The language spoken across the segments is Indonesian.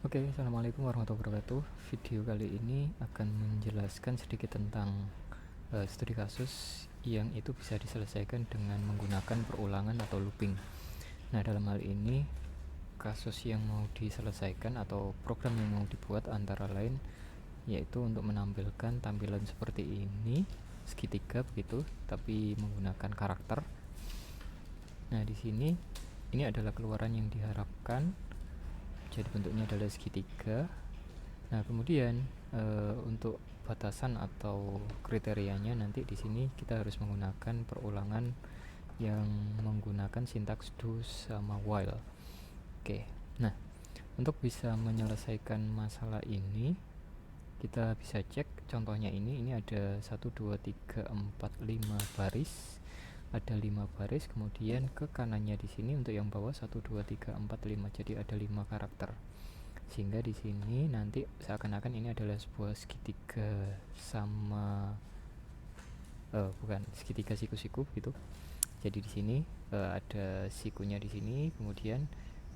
Oke, assalamualaikum warahmatullahi wabarakatuh. Video kali ini akan menjelaskan sedikit tentang studi kasus yang itu bisa diselesaikan dengan menggunakan perulangan atau looping. Nah, dalam hal ini kasus yang mau diselesaikan atau program yang mau dibuat antara lain yaitu untuk menampilkan tampilan seperti ini, segitiga begitu, tapi menggunakan karakter. Nah, di sini ini adalah keluaran yang diharapkan. Jadi bentuknya adalah segitiga. Nah, kemudian untuk batasan atau kriterianya nanti di sini kita harus menggunakan perulangan yang menggunakan sintaks do sama while. Oke. Nah, untuk bisa menyelesaikan masalah ini kita bisa cek contohnya ini ada 1 2 3 4 5 baris. Ada 5 baris, kemudian ke kanannya di sini untuk yang bawah 1 2 3 4 5. Jadi ada 5 karakter. Sehingga di sini nanti seakan-akan ini adalah sebuah segitiga sama bukan segitiga siku-siku gitu. Jadi di sini ada sikunya di sini, kemudian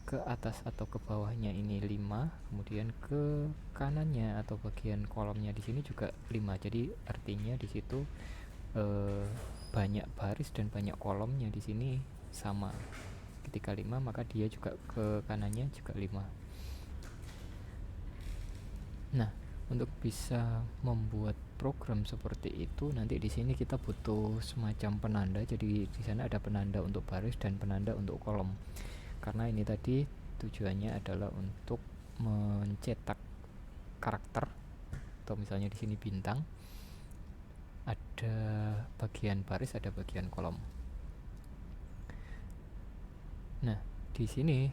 ke atas atau ke bawahnya ini 5, kemudian ke kanannya atau bagian kolomnya di sini juga 5. Jadi artinya di situ banyak baris dan banyak kolomnya di sini sama. Ketika 5 maka dia juga ke kanannya juga 5. Nah, untuk bisa membuat program seperti itu nanti di sini kita butuh semacam penanda. Jadi di sana ada penanda untuk baris dan penanda untuk kolom. Karena ini tadi tujuannya adalah untuk mencetak karakter atau misalnya di sini bintang. Ada bagian baris, ada bagian kolom. Nah, di sini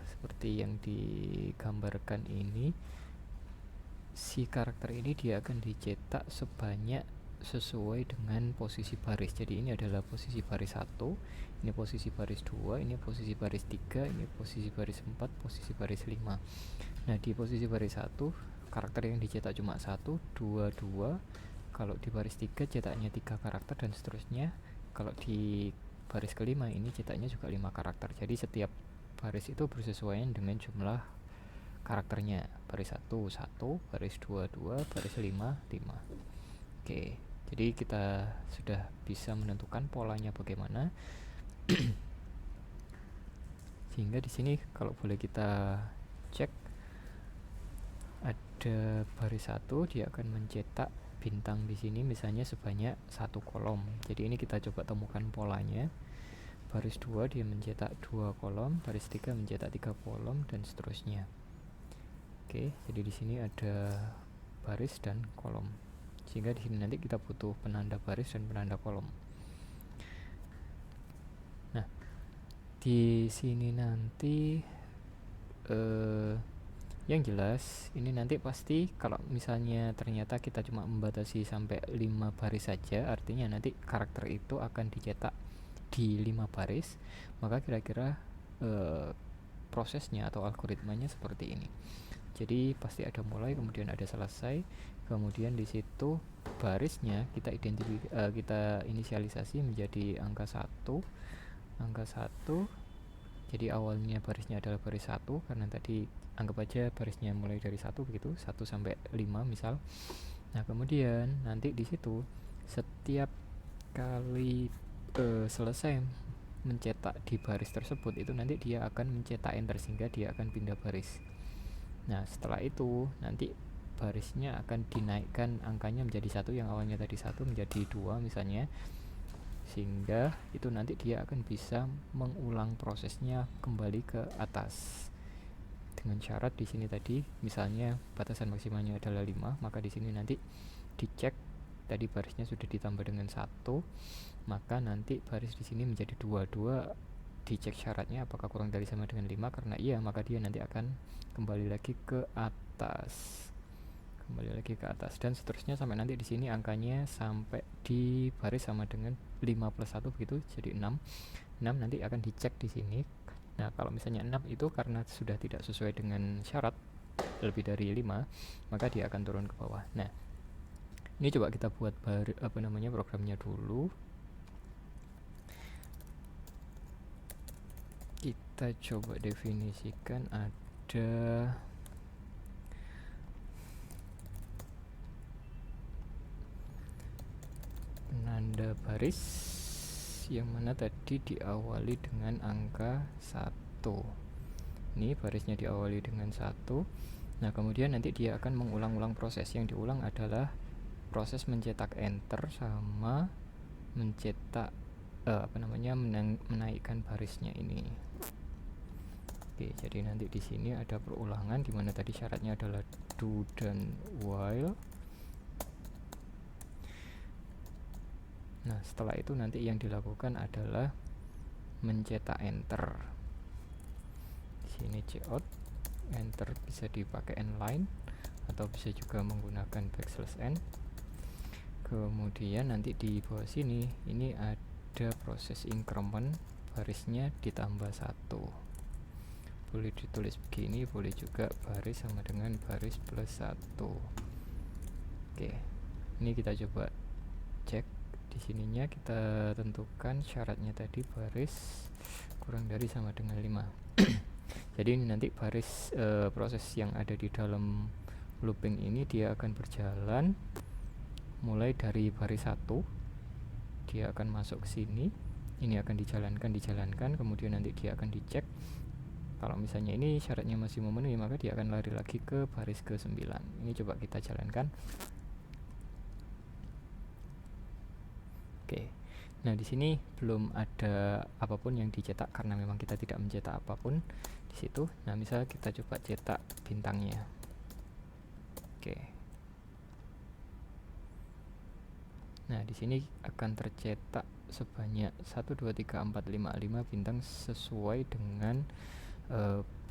seperti yang digambarkan ini, si karakter ini dia akan dicetak sebanyak sesuai dengan posisi baris. Jadi ini adalah posisi baris 1, ini posisi baris 2, ini posisi baris 3, ini posisi baris 4, posisi baris 5. Nah, di posisi baris 1 karakter yang dicetak cuma 1, 2, 2. Kalau di baris 3 cetaknya 3 karakter dan seterusnya. Kalau di baris kelima ini cetaknya juga 5 karakter. Jadi setiap baris itu bersesuaian dengan jumlah karakternya. Baris 1 1, baris 2 2, baris 5 5. Oke. Jadi kita sudah bisa menentukan polanya bagaimana. Sehingga di sini kalau boleh kita cek, ada baris 1 dia akan mencetak bintang di sini misalnya sebanyak 1 kolom. Jadi ini kita coba temukan polanya. Baris 2 dia mencetak 2 kolom, baris 3 mencetak 3 kolom dan seterusnya. Oke, jadi di sini ada baris dan kolom. Sehingga di sini nanti kita butuh penanda baris dan penanda kolom. Nah, di sini nanti yang jelas ini nanti pasti kalau misalnya ternyata kita cuma membatasi sampai 5 baris saja, artinya nanti karakter itu akan dicetak di 5 baris, maka kira-kira prosesnya atau algoritmanya seperti ini. Jadi pasti ada mulai, kemudian ada selesai, kemudian di situ barisnya kita inisialisasi menjadi angka 1. Angka 1. Jadi awalnya barisnya adalah baris 1 karena tadi anggap aja barisnya mulai dari 1 begitu, 1 sampai 5 misal. Nah, kemudian nanti di situ setiap kali selesai mencetak di baris tersebut itu nanti dia akan mencetak enter sehingga dia akan pindah baris. Nah, setelah itu nanti barisnya akan dinaikkan angkanya menjadi 1, yang awalnya tadi 1 menjadi 2 misalnya. Sehingga itu nanti dia akan bisa mengulang prosesnya kembali ke atas. Dengan syarat di sini tadi misalnya batasan maksimalnya adalah 5, maka di sini nanti dicek tadi barisnya sudah ditambah dengan 1, maka nanti baris di sini menjadi 2. Dicek syaratnya apakah kurang dari sama dengan 5, karena iya maka dia nanti akan kembali lagi ke atas. Dan seterusnya sampai nanti di sini angkanya sampai di baris sama dengan 5 plus 1 begitu, jadi 6 nanti akan dicek di sini. Nah, kalau misalnya 6 itu karena sudah tidak sesuai dengan syarat lebih dari 5, maka dia akan turun ke bawah. Nah, ini coba kita buat programnya dulu. Kita coba definisikan ada penanda baris yang mana tadi diawali dengan angka 1. Ini barisnya diawali dengan 1. Nah, kemudian nanti dia akan mengulang-ulang proses. Yang diulang adalah proses mencetak enter sama mencetak menaikkan barisnya ini. Oke, jadi nanti di sini ada perulangan di mana tadi syaratnya adalah do dan while. Nah, setelah itu nanti yang dilakukan adalah mencetak enter. Di sini cout, enter bisa dipakai n-line atau bisa juga menggunakan \n. Kemudian nanti di bawah sini ini ada proses increment, barisnya ditambah 1. Boleh ditulis begini, boleh juga baris sama dengan baris plus 1. Oke, ini kita coba cek. Di sininya kita tentukan syaratnya tadi baris kurang dari sama dengan 5. Jadi ini nanti baris proses yang ada di dalam looping ini dia akan berjalan mulai dari baris 1, dia akan masuk ke sini, ini akan dijalankan, kemudian nanti dia akan dicek. Kalau misalnya ini syaratnya masih memenuhi, maka dia akan lari lagi ke baris ke-9. Ini coba kita jalankan. Oke. Nah, di sini belum ada apapun yang dicetak karena memang kita tidak mencetak apapun di situ. Nah, misalnya kita coba cetak bintangnya. Oke. Nah, di sini akan tercetak sebanyak 1 2 3 4 5 bintang sesuai dengan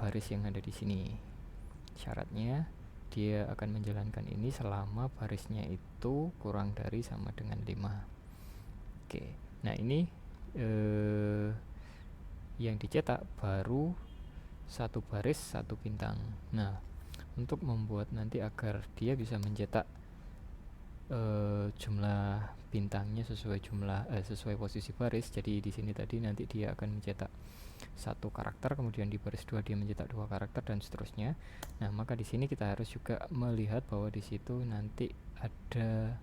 baris yang ada di sini. Syaratnya dia akan menjalankan ini selama barisnya itu kurang dari sama dengan 5. Oke, nah ini yang dicetak baru 1 baris 1 bintang. Nah, untuk membuat nanti agar dia bisa mencetak jumlah bintangnya sesuai posisi baris. Jadi di sini tadi nanti dia akan mencetak 1 karakter, kemudian di baris 2 dia mencetak 2 karakter dan seterusnya. Nah, maka di sini kita harus juga melihat bahwa di situ nanti ada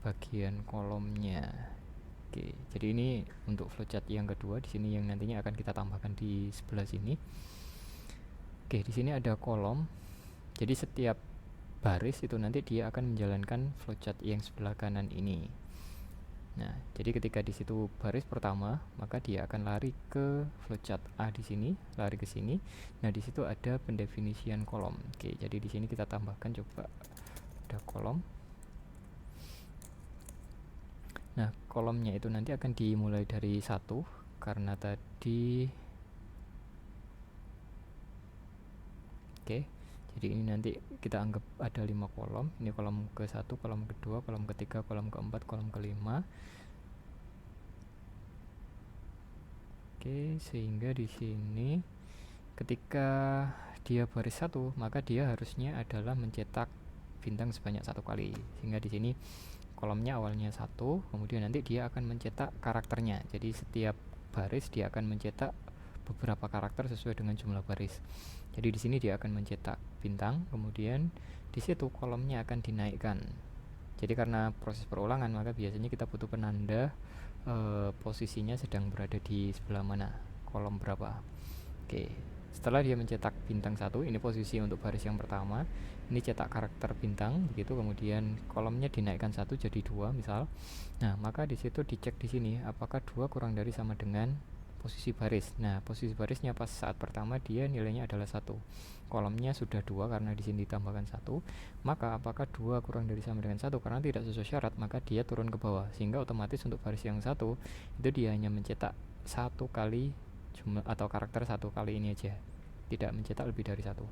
bagian kolomnya. Oke, jadi ini untuk flowchart yang kedua. Di sini yang nantinya akan kita tambahkan di sebelah sini. Oke, di sini ada kolom. Jadi setiap baris itu nanti dia akan menjalankan flowchart yang sebelah kanan ini. Nah, jadi ketika di situ baris pertama, maka dia akan lari ke flowchart A di sini, lari ke sini. Nah, di situ ada pendefinisian kolom. Oke, jadi di sini kita tambahkan coba ada kolom. Nah, kolomnya itu nanti akan dimulai dari 1 karena tadi. Oke. Jadi ini nanti kita anggap ada 5 kolom. Ini kolom ke-1, kolom kedua, kolom ketiga, kolom keempat, kolom kelima. Oke, sehingga di sini ketika dia baris 1, maka dia harusnya adalah mencetak bintang sebanyak 1 kali. Sehingga di sini kolomnya awalnya 1, kemudian nanti dia akan mencetak karakternya. Jadi setiap baris dia akan mencetak beberapa karakter sesuai dengan jumlah baris. Jadi di sini dia akan mencetak bintang, kemudian di situ kolomnya akan dinaikkan. Jadi karena proses perulangan, maka biasanya kita butuh penanda posisinya sedang berada di sebelah mana, kolom berapa. Oke, setelah dia mencetak bintang 1, ini posisi untuk baris yang pertama. Ini cetak karakter bintang, begitu, kemudian kolomnya dinaikkan 1 jadi 2 misal. Nah, maka di situ dicek di sini apakah 2 kurang dari sama dengan posisi baris. Nah, posisi barisnya pas saat pertama dia nilainya adalah 1. Kolomnya sudah 2 karena di sini ditambahkan 1. Maka apakah 2 kurang dari sama dengan 1? Karena tidak sesuai syarat, maka dia turun ke bawah. Sehingga otomatis untuk baris yang 1 itu dia hanya mencetak 1 kali jumlah atau karakter 1 kali ini aja. Tidak mencetak lebih dari 1.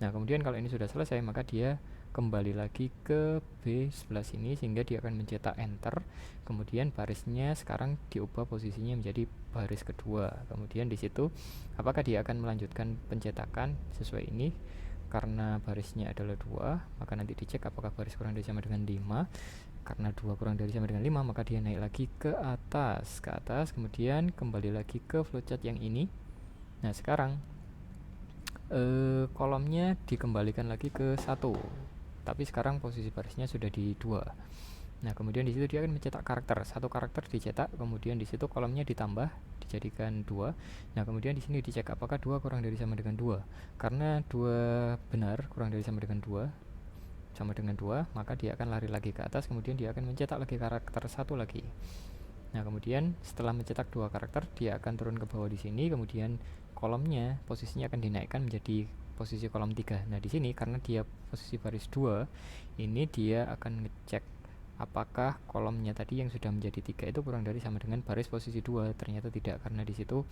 Nah, kemudian kalau ini sudah selesai, maka dia kembali lagi ke B sebelah sini sehingga dia akan mencetak enter. Kemudian barisnya sekarang diubah posisinya menjadi baris kedua. Kemudian di situ apakah dia akan melanjutkan pencetakan sesuai ini? Karena barisnya adalah 2, maka nanti dicek apakah baris kurang dari sama dengan 5. Karena 2 kurang dari sama dengan 5, maka dia naik lagi ke atas, kemudian kembali lagi ke flowchart yang ini. Nah, sekarang kolomnya dikembalikan lagi ke 1, tapi sekarang posisi barisnya sudah di 2. Nah, kemudian di situ dia akan mencetak karakter. Satu karakter dicetak, kemudian di situ kolomnya ditambah dijadikan 2. Nah, kemudian di sini dicek apakah 2 kurang dari sama dengan 2. Karena 2 benar kurang dari sama dengan 2, maka dia akan lari lagi ke atas, kemudian dia akan mencetak lagi karakter 1 lagi. Nah, kemudian setelah mencetak 2 karakter, dia akan turun ke bawah di sini, kemudian kolomnya posisinya akan dinaikkan menjadi posisi kolom 3. Nah, di sini karena dia posisi baris 2, ini dia akan ngecek apakah kolomnya tadi yang sudah menjadi 3 itu kurang dari sama dengan baris posisi 2. Ternyata tidak, karena di situ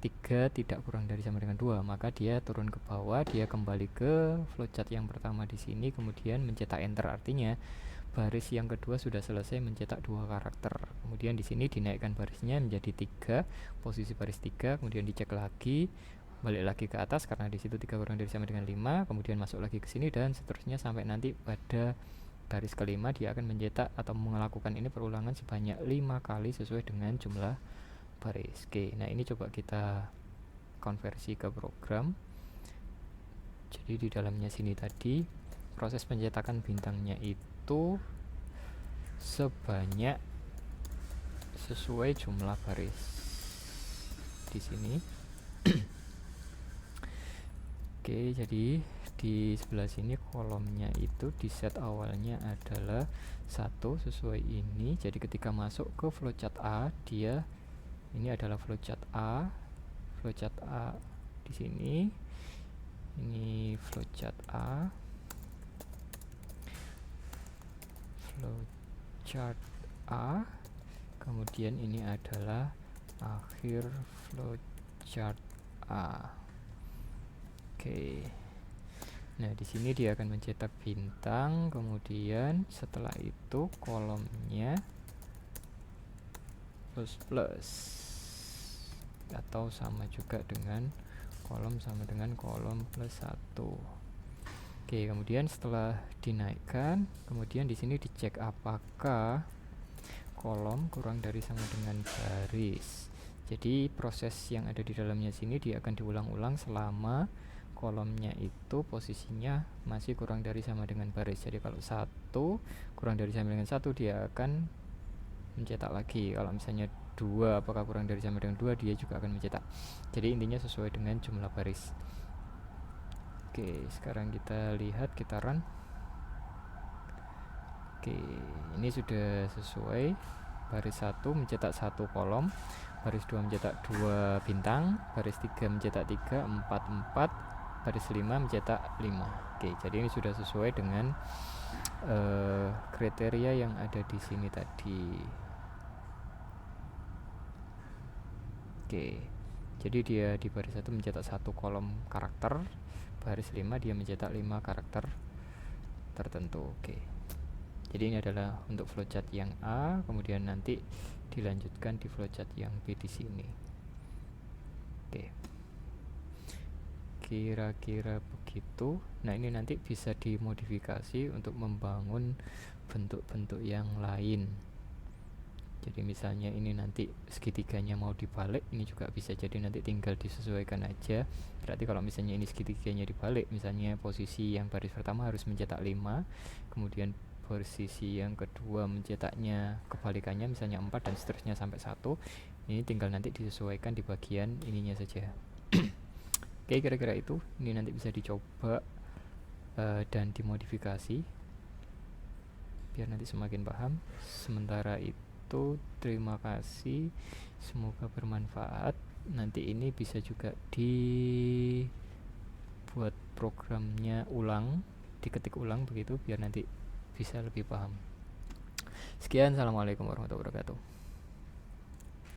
3 tidak kurang dari sama dengan 2, maka dia turun ke bawah, dia kembali ke flowchart yang pertama di sini, kemudian mencetak enter. Artinya baris yang kedua sudah selesai mencetak 2 karakter. Kemudian di sini dinaikkan barisnya menjadi 3, posisi baris 3, kemudian dicek lagi, balik lagi ke atas karena di situ 3 kurang dari sama dengan 5, kemudian masuk lagi ke sini dan seterusnya sampai nanti pada baris kelima dia akan mencetak atau melakukan ini perulangan sebanyak 5 kali sesuai dengan jumlah baris. Oke, nah ini coba kita konversi ke program. Jadi di dalamnya sini tadi proses pencetakan bintangnya itu sebanyak sesuai jumlah baris di sini. Oke, jadi di sebelah sini kolomnya itu di set awalnya adalah 1 sesuai ini. Jadi ketika masuk ke flowchart A, dia ini adalah flowchart A di sini. Ini flowchart A, kemudian ini adalah akhir flowchart A. Oke. Nah, di sini dia akan mencetak bintang, kemudian setelah itu kolomnya plus atau sama juga dengan kolom sama dengan kolom plus 1. Oke, kemudian setelah dinaikkan, kemudian di sini dicek apakah kolom kurang dari sama dengan baris. Jadi proses yang ada di dalamnya sini dia akan diulang-ulang selama kolomnya itu posisinya masih kurang dari sama dengan baris. Jadi kalau 1 kurang dari sama dengan 1, dia akan mencetak lagi. Kalau misalnya 2 apakah kurang dari sama dengan 2, dia juga akan mencetak. Jadi intinya sesuai dengan jumlah baris. Oke, sekarang kita lihat, kita run. Oke, ini sudah sesuai. Baris 1 mencetak 1 kolom, baris 2 mencetak 2 bintang, baris 3 mencetak 3, 4, baris 5 mencetak 5. Oke, jadi ini sudah sesuai dengan kriteria yang ada di sini tadi. Oke, jadi dia di baris 1 mencetak 1 kolom karakter, baris 5 dia mencetak 5 karakter tertentu. Oke, jadi ini adalah untuk flowchart yang A, kemudian nanti dilanjutkan di flowchart yang B di sini. Oke, kira-kira begitu. Nah, ini nanti bisa dimodifikasi untuk membangun bentuk-bentuk yang lain. Jadi misalnya ini nanti segitiganya mau dibalik, ini juga bisa, jadi nanti tinggal disesuaikan aja. Berarti kalau misalnya ini segitiganya dibalik, misalnya posisi yang baris pertama harus mencetak 5, kemudian posisi yang kedua mencetaknya kebalikannya misalnya 4 dan seterusnya sampai 1. Ini tinggal nanti disesuaikan di bagian ininya saja. Oke, kira-kira itu. Ini nanti bisa dicoba dan dimodifikasi biar nanti semakin paham. Sementara itu terima kasih, semoga bermanfaat. Nanti ini bisa juga dibuat programnya ulang, diketik ulang begitu biar nanti bisa lebih paham. Sekian, assalamualaikum warahmatullahi wabarakatuh.